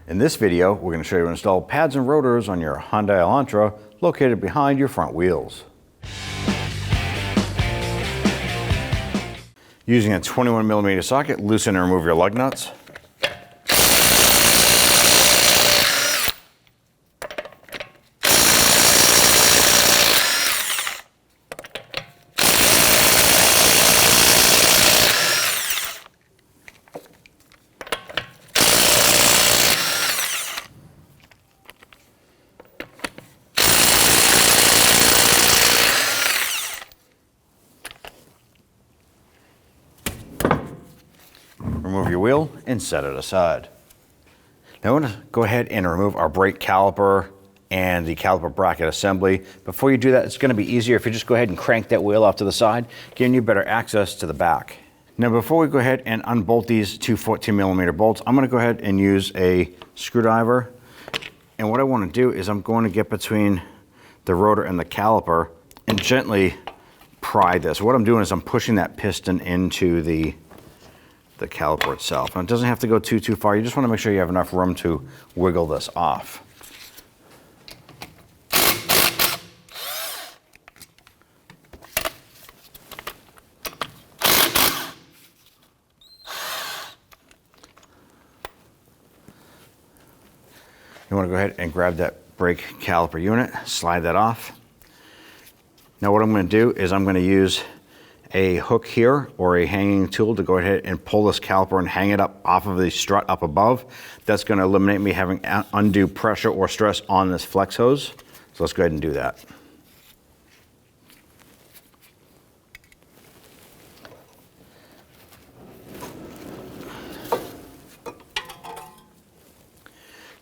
In this video, we're going to show you how to install pads and rotors on your Hyundai Elantra located behind your front wheels. Using a 21mm socket, loosen and remove your lug nuts. Remove your wheel and set it aside. Now I'm going to go ahead and remove our brake caliper and the caliper bracket assembly. Before you do that, it's going to be easier if you just go ahead and crank that wheel off to the side, giving you better access to the back. Now before we go ahead and unbolt these two 14mm bolts, I'm going to go ahead and use a screwdriver. And what I want to do is I'm going to get between the rotor and the caliper and gently pry this. What I'm doing is I'm pushing that piston into the caliper itself. And it doesn't have to go too far. You just want to make sure you have enough room to wiggle this off. You want to go ahead and grab that brake caliper unit, slide that off. Now what I'm going to do is I'm going to use a hook here or a hanging tool to go ahead and pull this caliper and hang it up off of the strut up above. That's going to eliminate me having undue pressure or stress on this flex hose. So let's go ahead and do that.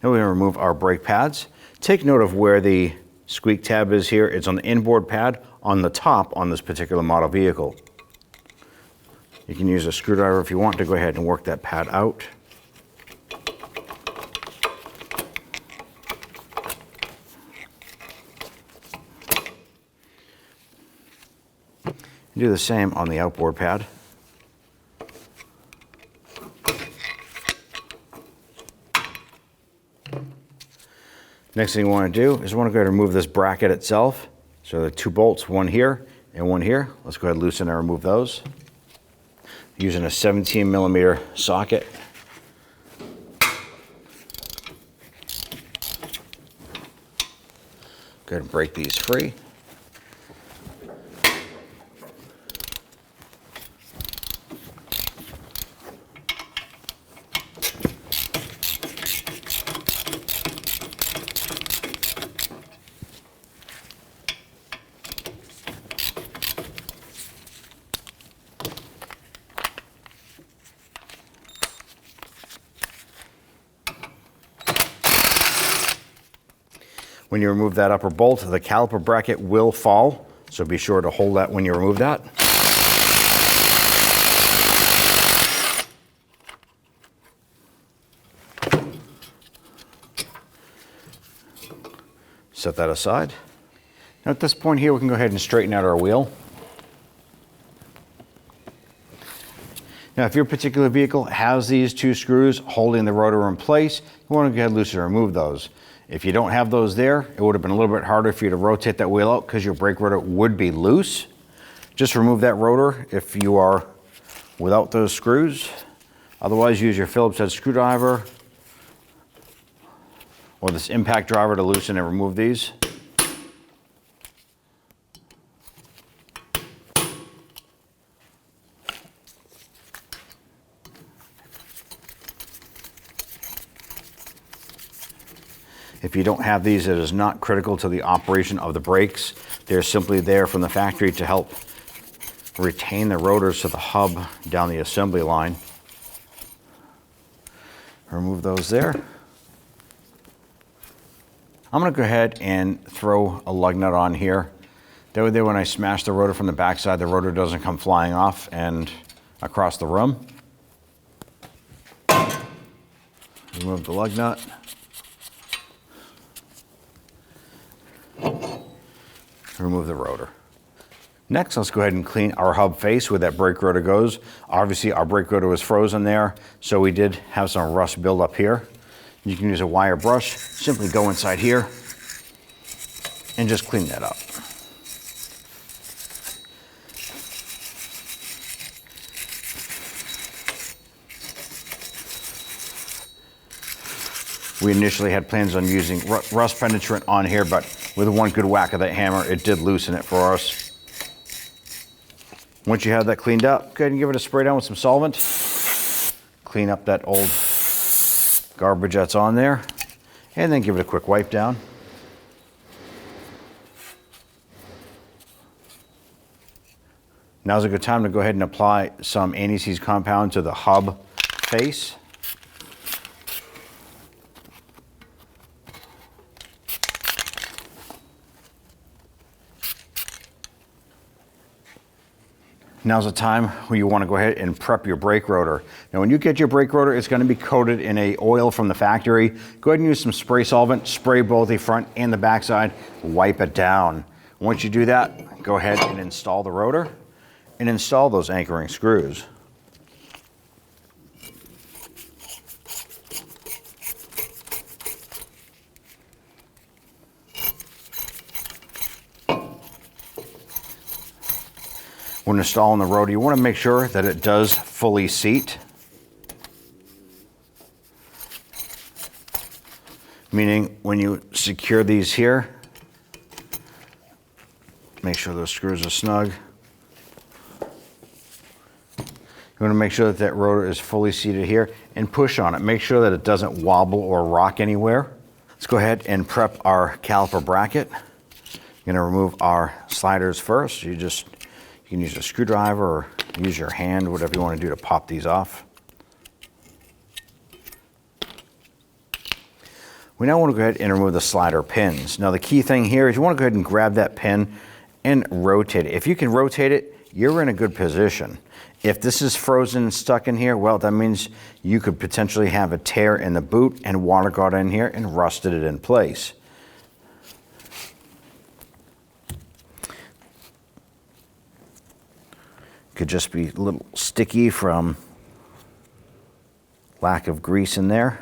Now we're going to remove our brake pads. Take note of where the squeak tab is here. It's on the inboard pad on the top on this particular model vehicle. You can use a screwdriver if you want to go ahead and work that pad out. Do the same on the outboard pad. Next thing you want to do is you want to go ahead and remove this bracket itself. So the two bolts, one here and one here. Let's go ahead and loosen and remove those. Using a 17mm socket. Go ahead and break these free. When you remove that upper bolt, the caliper bracket will fall, so be sure to hold that when you remove that. Set that aside. Now at this point here, we can go ahead and straighten out our wheel. Now if your particular vehicle has these two screws holding the rotor in place, you want to go ahead and loosen and remove those. If you don't have those there, it would have been a little bit harder for you to rotate that wheel out because your brake rotor would be loose. Just remove that rotor if you are without those screws. Otherwise, use your Phillips head screwdriver or this impact driver to loosen and remove these. If you don't have these, it is not critical to the operation of the brakes. They're simply there from the factory to help retain the rotors to the hub down the assembly line. Remove those there. I'm going to go ahead and throw a lug nut on here. That way when I smash the rotor from the backside, the rotor doesn't come flying off and across the room. Remove the lug nut. Remove the rotor. Next, let's go ahead and clean our hub face where that brake rotor goes. Obviously, our brake rotor was frozen there, so we did have some rust build up here. You can use a wire brush, simply go inside here and just clean that up. We initially had plans on using rust penetrant on here, but with one good whack of that hammer, it did loosen it for us. Once you have that cleaned up, go ahead and give it a spray down with some solvent. Clean up that old garbage that's on there, and then give it a quick wipe down. Now's a good time to go ahead and apply some anti-seize compound to the hub face. Now's the time where you want to go ahead and prep your brake rotor. Now when you get your brake rotor, it's going to be coated in a oil from the factory. Go ahead and use some spray solvent, spray both the front and the back side, wipe it down. Once you do that, go ahead and install the rotor and install those anchoring screws. When installing the rotor, you want to make sure that it does fully seat. Meaning when you secure these here, make sure those screws are snug. You want to make sure that that rotor is fully seated here and push on it. Make sure that it doesn't wobble or rock anywhere. Let's go ahead and prep our caliper bracket. We're going to remove our sliders first. You can use a screwdriver or use your hand, whatever you want to do to pop these off. We now want to go ahead and remove the slider pins. Now the key thing here is you want to go ahead and grab that pin and rotate it. If you can rotate it, you're in a good position. If this is frozen and stuck in here, well, that means you could potentially have a tear in the boot and water got in here and rusted it in place. Could just be a little sticky from lack of grease in there.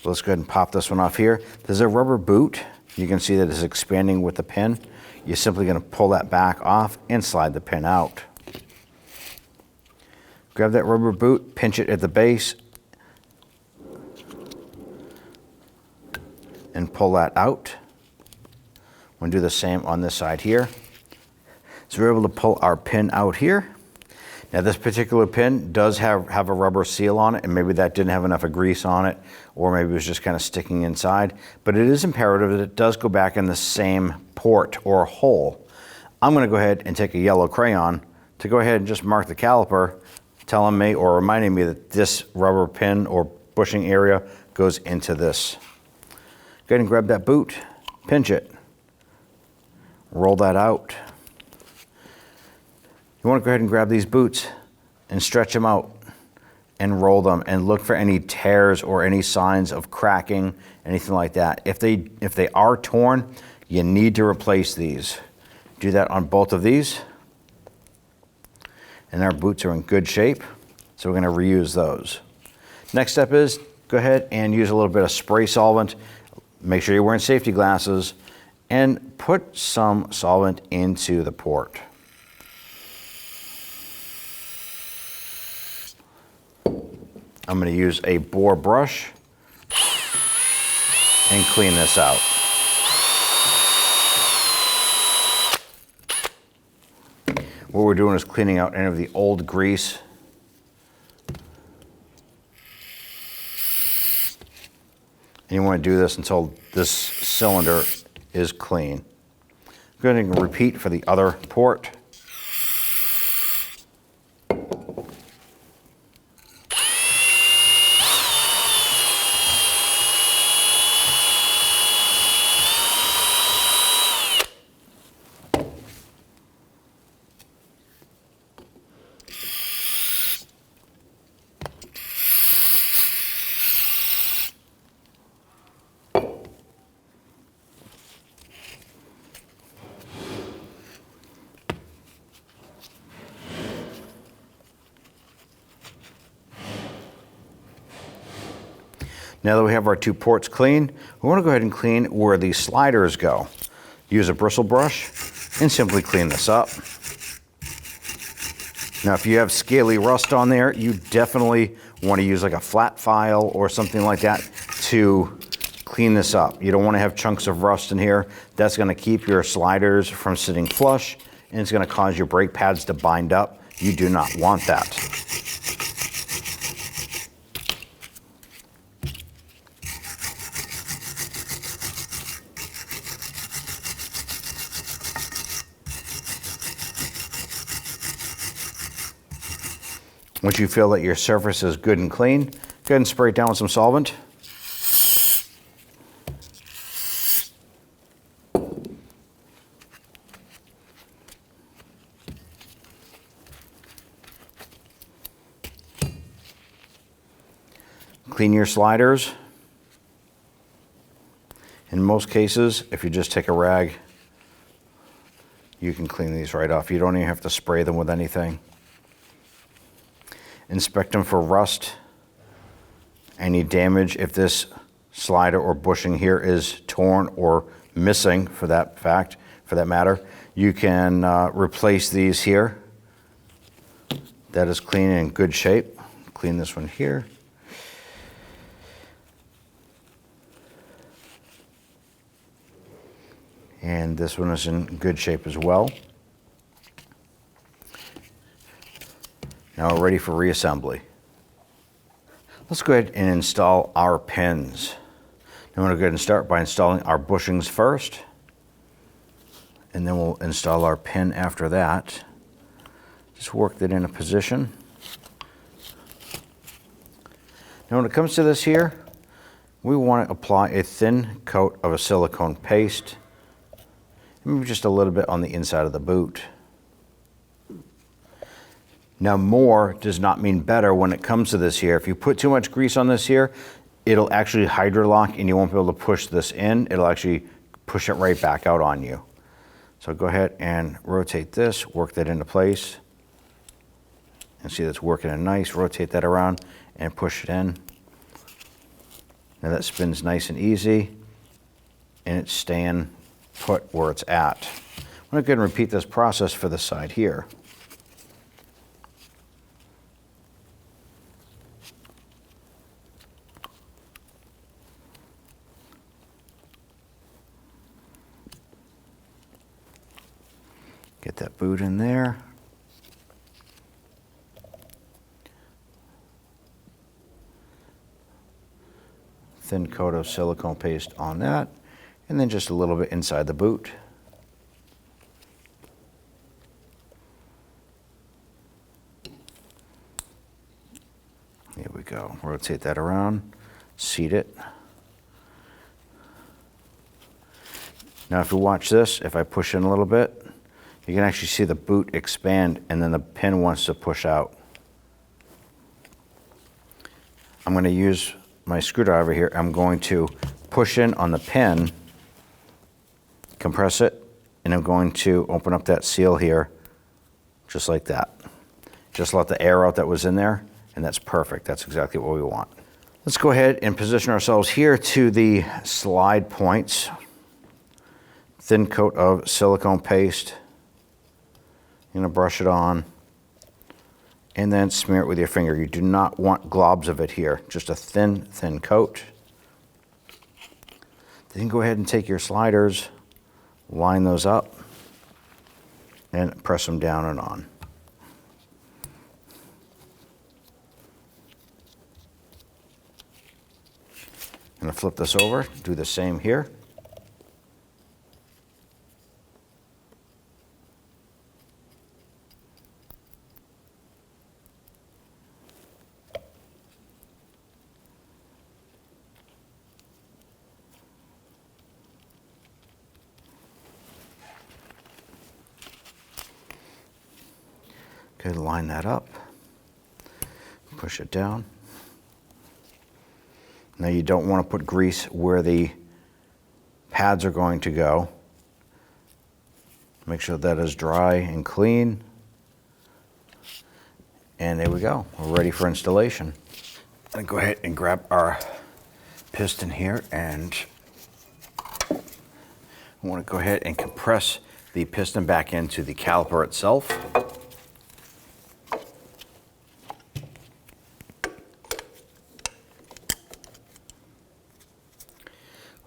But let's go ahead and pop this one off here. There's a rubber boot. You can see that it's expanding with the pin. You're simply going to pull that back off and slide the pin out. Grab that rubber boot, pinch it at the base, and pull that out. We'll do the same on this side here. So we're able to pull our pin out here. Now this particular pin does have a rubber seal on it, and maybe that didn't have enough of grease on it, or maybe it was just kind of sticking inside. But it is imperative that it does go back in the same port or hole. I'm going to go ahead and take a yellow crayon to go ahead and just mark the caliper, telling me or reminding me that this rubber pin or bushing area goes into this. Go ahead and grab that boot, pinch it, roll that out. You want to go ahead and grab these boots and stretch them out and roll them and look for any tears or any signs of cracking, anything like that. If they are torn, you need to replace these. Do that on both of these. And our boots are in good shape, so we're going to reuse those. Next step is go ahead and use a little bit of spray solvent. Make sure you're wearing safety glasses and put some solvent into the port. I'm going to use a bore brush and clean this out. What we're doing is cleaning out any of the old grease. And you want to do this until this cylinder is clean. Go ahead and repeat for the other port. Now that we have our two ports clean, we want to go ahead and clean where the sliders go. Use a bristle brush and simply clean this up. Now, if you have scaly rust on there, you definitely want to use like a flat file or something like that to clean this up. You don't want to have chunks of rust in here. That's going to keep your sliders from sitting flush, and it's going to cause your brake pads to bind up. You do not want that. Once you feel that your surface is good and clean, go ahead and spray it down with some solvent. Clean your sliders. In most cases, if you just take a rag, you can clean these right off. You don't even have to spray them with anything. Inspect them for rust, any damage. If this slider or bushing here is torn or missing, for that matter, you can replace these here. That is clean and in good shape. Clean this one here. And this one is in good shape as well. Now we're ready for reassembly. Let's go ahead and install our pins. Now we're going to go ahead and start by installing our bushings first, and then we'll install our pin after that. Just work that into position. Now when it comes to this here, we want to apply a thin coat of a silicone paste, maybe just a little bit on the inside of the boot. Now, more does not mean better when it comes to this here. If you put too much grease on this here, it'll actually hydrolock and you won't be able to push this in. It'll actually push it right back out on you. So go ahead and rotate this, work that into place. And see that's working in nice. Rotate that around and push it in. Now that spins nice and easy, and it's staying put where it's at. I'm going to go ahead and repeat this process for the side here. Get that boot in there. Thin coat of silicone paste on that, and then just a little bit inside the boot. Here we go. Rotate that around, seat it. Now if you watch this, if I push in a little bit, you can actually see the boot expand and then the pin wants to push out. I'm going to use my screwdriver here. I'm going to push in on the pin, compress it, and I'm going to open up that seal here just like that. Just let the air out that was in there, and that's perfect. That's exactly what we want. Let's go ahead and position ourselves here to the slide points. Thin coat of silicone paste. You're going to brush it on and then smear it with your finger. You do not want globs of it here, just a thin coat. Then go ahead and take your sliders, line those up, and press them down and on. I'm going to flip this over, do the same here. Okay, line that up, push it down. Now you don't want to put grease where the pads are going to go. Make sure that is dry and clean. And there we go, we're ready for installation. And go ahead and grab our piston here, and I want to go ahead and compress the piston back into the caliper itself. I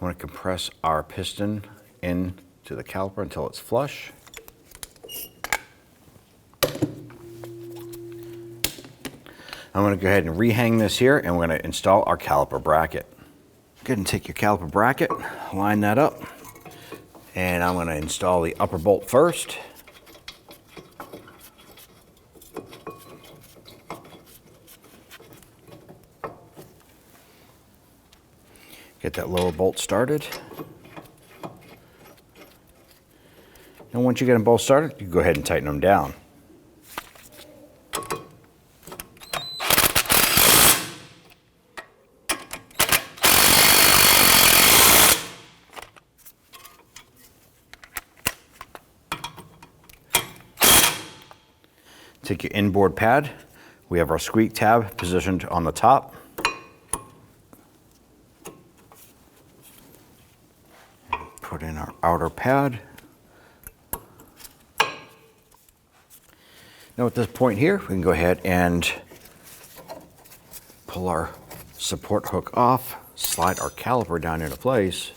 want to compress our piston into the caliper until it's flush. I'm going to go ahead and rehang this here, and we're going to install our caliper bracket. Go ahead and take your caliper bracket, line that up, and I'm going to install the upper bolt first. Get that lower bolt started. And once you get them both started, you go ahead and tighten them down. Take your inboard pad. We have our squeak tab positioned on the top. Put in our outer pad. Now at this point here, we can go ahead and pull our support hook off, slide our caliper down into place,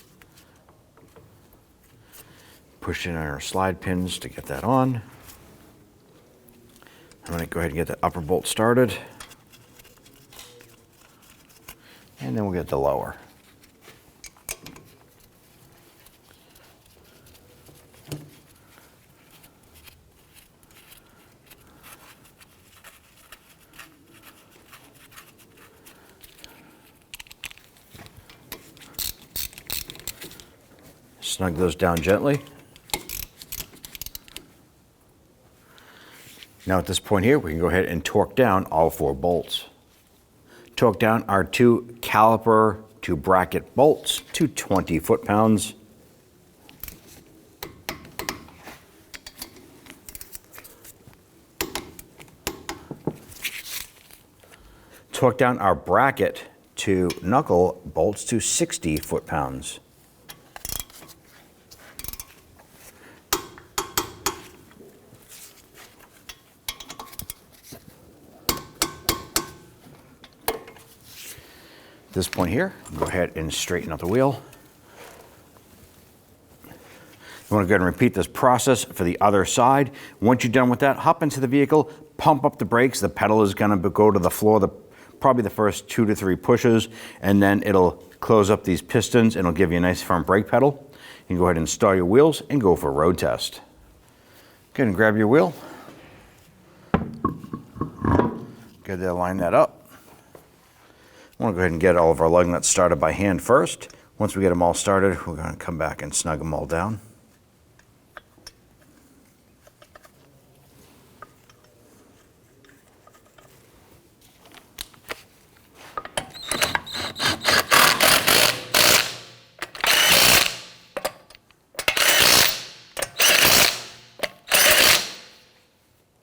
push in our slide pins to get that on. I'm going to go ahead and get the upper bolt started, and then we'll get the lower. Snug those down gently. Now at this point here, we can go ahead and torque down all 4 bolts. Torque down our 2 caliper to bracket bolts to 20 foot-pounds. Torque down our bracket to knuckle bolts to 60 foot-pounds. At this point here, go ahead and straighten out the wheel. You want to go ahead and repeat this process for the other side. Once you're done with that, hop into the vehicle, pump up the brakes. The pedal is going to go to the floor, probably the first 2 to 3 pushes, and then it'll close up these pistons and it'll give you a nice firm brake pedal. You can go ahead and install your wheels and go for a road test. Go ahead and grab your wheel. Go ahead and line that up. I want to go ahead and get all of our lug nuts started by hand first. Once we get them all started, we're going to come back and snug them all down.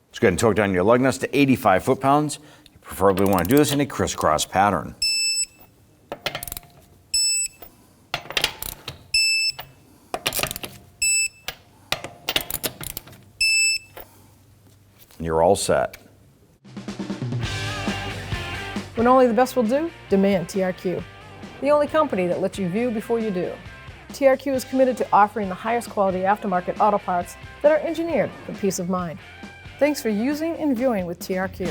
Let's go ahead and torque down your lug nuts to 85 foot-pounds. You preferably want to do this in a crisscross pattern. You're all set. When only the best will do, demand TRQ. The only company that lets you view before you do. TRQ is committed to offering the highest quality aftermarket auto parts that are engineered for peace of mind. Thanks for using and viewing with TRQ.